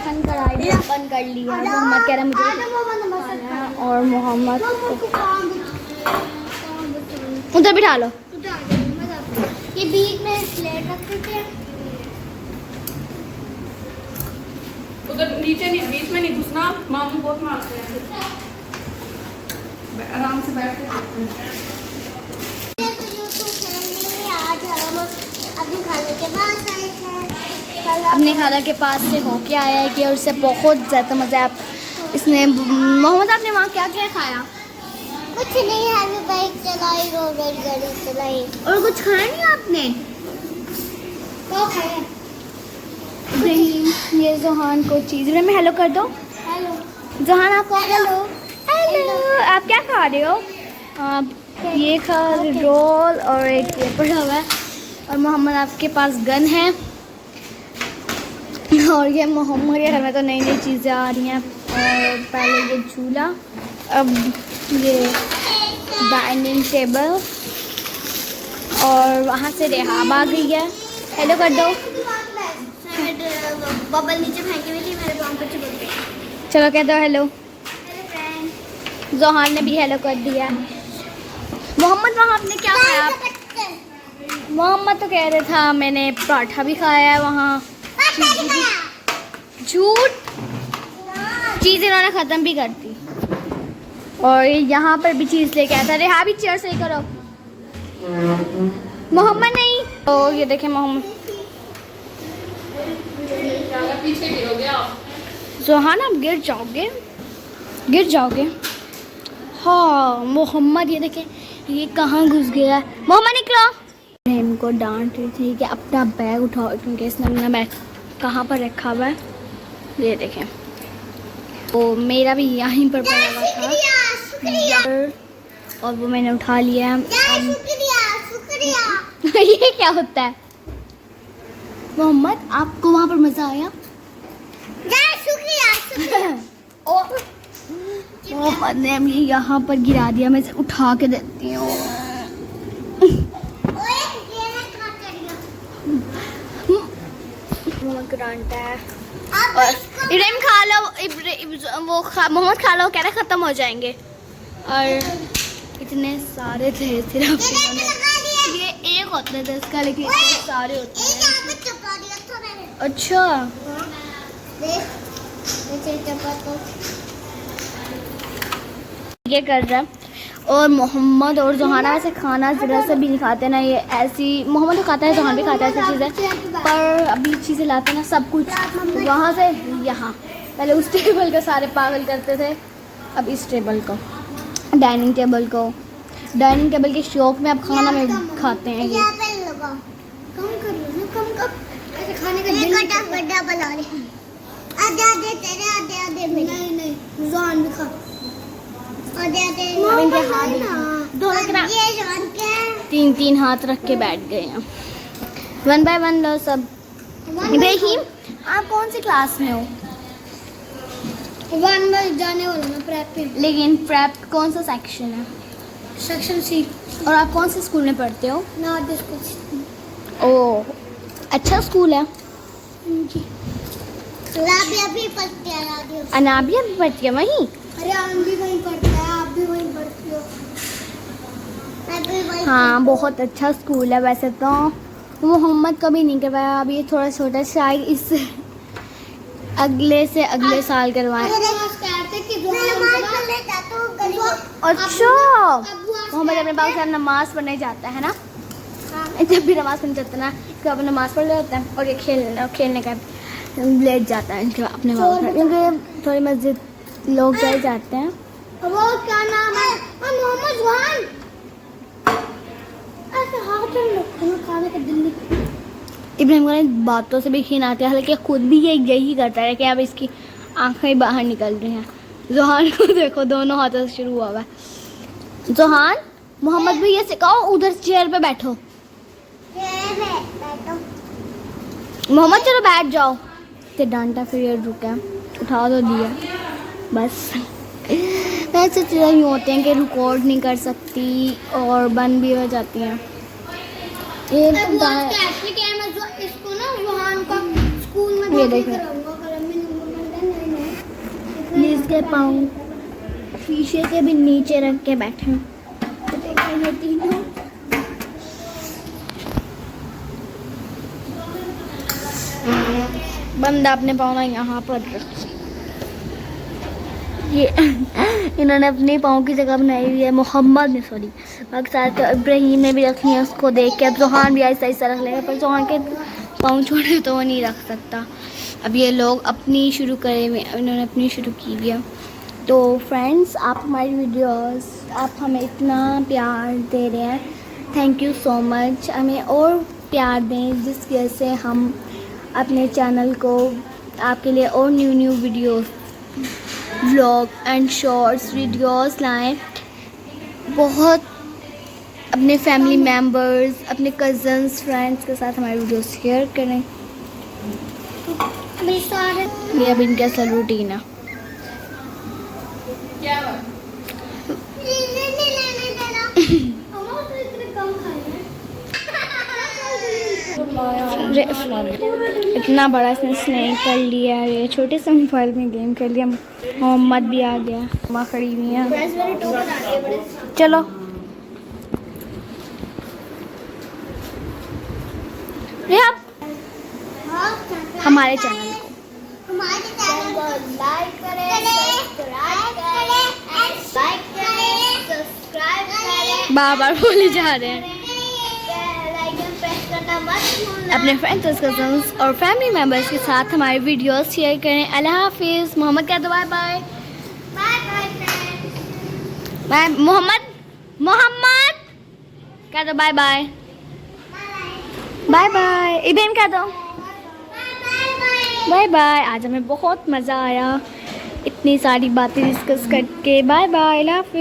मक्खन कढ़ाई बंद कर लिया। मोहम्मद कह रहा मुझे खाना है और मोहम्मद उधर बिठा लो। ये बीच में प्लेट रखते थे उधर नीचे नहीं, बीच में नहीं घुसना, मामू बहुत मारते हैं। आराम से बैठ के अपने खाला के पास से होके आया है कि और उससे बहुत ज़्यादा मज़ा है। इसने मोहम्मद आपने वहाँ क्या क्या खाया? कुछ नहीं, हैवी बाइक चलाई, रोबोट गाड़ी चलाई। और कुछ खाया नहीं आपने? क्या खाया? इब्राहिम, ये जोहान को चीज़ में हेलो कर दो। हेलो जोहान आपको हेलो हेलो। आप क्या खा रहे हो? आप ये खा रोल और एक ये पड़ा हुआ है। और मोहम्मद आपके पास गन है और ये मोहम्मद के घर में तो नई नई चीज़ें आ रही हैं। और पहले ये झूला, अब ये डाइनिंग टेबल और वहाँ से रेहाब आ गई है। हेलो कर दो। बबल नीचे फेंकी हुई थी, मेरे पाँव पे चिपक गई। चलो कह दो हेलो। Hello friend. जोहान ने भी हेलो कर दिया। मोहम्मद वहाँ आपने क्या खाया? मोहम्मद तो कह रहा था मैंने पराठा भी खाया है वहाँ। झूठ, चीज़ इन्होंने ख़त्म भी कर दी। और यहाँ पर भी चीज़ लेके आया था। अरे हाँ भी चेयर सही करो। मोहम्मद नहीं। तो ये देखें मोहम्मद। पीछे गिरोगे आप। जोहान आप गिर जाओगे, गिर जाओगे। हाँ मोहम्मद ये देखें ये कहाँ घुस गया है। मोहम्मद निकलो। इब्राहिम को डांट रही थी कि अपना बैग उठाओ क्योंकि इसने अपना बैग कहाँ पर रखा हुआ है। ये देखें तो मेरा भी यहीं पर पड़ा हुआ था और वो मैंने उठा लिया। ये क्या होता है? मोहम्मद आपको वहाँ पर मज़ा आया? मोहम्मद ने अभी यहाँ पर गिरा दिया। मैं इसे उठा के देती हूँ। मोहम्मद डांटा है और इब्राहिम खा लो। मोहम्मद खा लो, कह रहे ख़त्म हो जाएंगे। और इतने सारे थे सिर्फ ये एक होते थे इसका, लेकिन इतने सारे होते हैं। अच्छा ये कर रहा है। और मोहम्मद और जोहाना वैसे खाना ज़रा सा भी नहीं खाते ना, ये ऐसी मोहम्मद तो खाता है, जोहान भी खाता है ऐसी चीज़ें। पर अभी चीज़ें लाते ना सब कुछ वहाँ से यहाँ। पहले उस टेबल का सारे पागल करते थे, अब इस टेबल को, डाइनिंग टेबल को, डाइनिंग टेबल के शौक में अब खाना में खाते हैं ये। खाने का दोनों के तीन तीन हाथ रख के बैठ गए हैं। 1 बाय 1 लो सब। इब्राहिम आप कौन सी क्लास में हो? 1 बाय जाने वाला ना प्रेप पे। लेकिन प्रेप कौन सा सेक्शन है? Section C. और आप कौन से स्कूल में पढ़ते हो? North school. ओह अच्छा स्कूल है। राबिया भी पढ़ती है। अनाबिया भी पढ़ती है वहीं? अरे हम भी वहीं पढ़ते हैं, आप भी वहीं पढ़ती हो। हाँ बहुत अच्छा स्कूल है वैसे तो। मोहम्मद कभी नहीं करवाया, अभी ये थोड़ा छोटा, शायद इस अगले से अगले साल करवाएं। अच्छा मोहम्मद अपने बाबू साहब नमाज पढ़ने जाता है ना, जब भी नमाज पढ़ने जाता है ना तो अपने नमाज पढ़ लेता है और ये खेलने का लेट जाता है इनके अपने बाबू साहब, क्योंकि थोड़ी मस्जिद लोग चले जाते हैं। वो क्या नाम है? मोहम्मद जुहान। ऐसे हाथ में खाने का दिल नहीं। इब्राहिम को बातों से भी खीन आती है, हालांकि खुद भी ये यही करता है कि अब इसकी आंखें बाहर निकल रही हैं। जोहान को देखो दोनों हाथों से शुरू हुआ है। जोहान मोहम्मद भी ये सिखाओ, उधर चेयर पे बैठो। मोहम्मद चलो बैठ जाओ। तो डांटा फिर ये रुका, उठा तो दिया बस। ऐसे चीज़ें यूँ होते हैं कि रिकॉर्ड नहीं कर सकती और बंद भी हो जाती हैं। ये इसको ना जुहान का स्कूल में ये देखो इसके पाँव शीशे के भी नीचे रख के बैठे हैं। तो देखिए ये तीनों बंदा अपने पाँव ना यहाँ पर रखे। ये इन्होंने अपने पाँव की जगह बनाई हुई है। मोहम्मद ने सॉरी अक्सर इब्राहिम ने भी रखी है उसको देख के। अब जोहान भी ऐसा ऐसा रख लेगा, पर जोहान के पाँव छोड़े तो वो नहीं रख सकता। अब ये लोग अपनी शुरू करे हुए, इन्होंने अपनी शुरू की हुई है। तो फ्रेंड्स, आप हमारी वीडियोस आप हमें इतना प्यार दे रहे हैं, थैंक यू सो मच। हमें और प्यार दें जिसकी वजह से हम अपने चैनल को आपके लिए और new videos vlog and shorts videos लाएं। बहुत अपने फैमिली मेम्बर्स, अपने कज़न्स, फ्रेंड्स के साथ हमारी वीडियोस शेयर करें। ये अब इनका असल रूटीन है। क्या हुआ? इतना बड़ा इसने स्नैक कर लिया है। ये छोटे से मोबाइल में गेम कर लिया। मोहम्मद भी आ गया, माँ खड़ी हुई है। चलो आप हमारे चैनल को लाइक करें, सब्सक्राइब करें, बार बार बोले जा रहे हैं। प्रेस करना मत भूलना। अपने फ्रेंड्स, कजन्स और फैमिली मेम्बर्स के साथ हमारे वीडियोस शेयर करें। अल्लाह हाफिज़। मोहम्मद कह दो bye bye. Bye bye friends. Bye Mohammed कह दो bye bye. Bye bye Ibrahim कह दो बाय बाय। आज हमें बहुत मज़ा आया इतनी सारी बातें डिस्कस करके। बाय बाय, अल्लाह हाफिज़।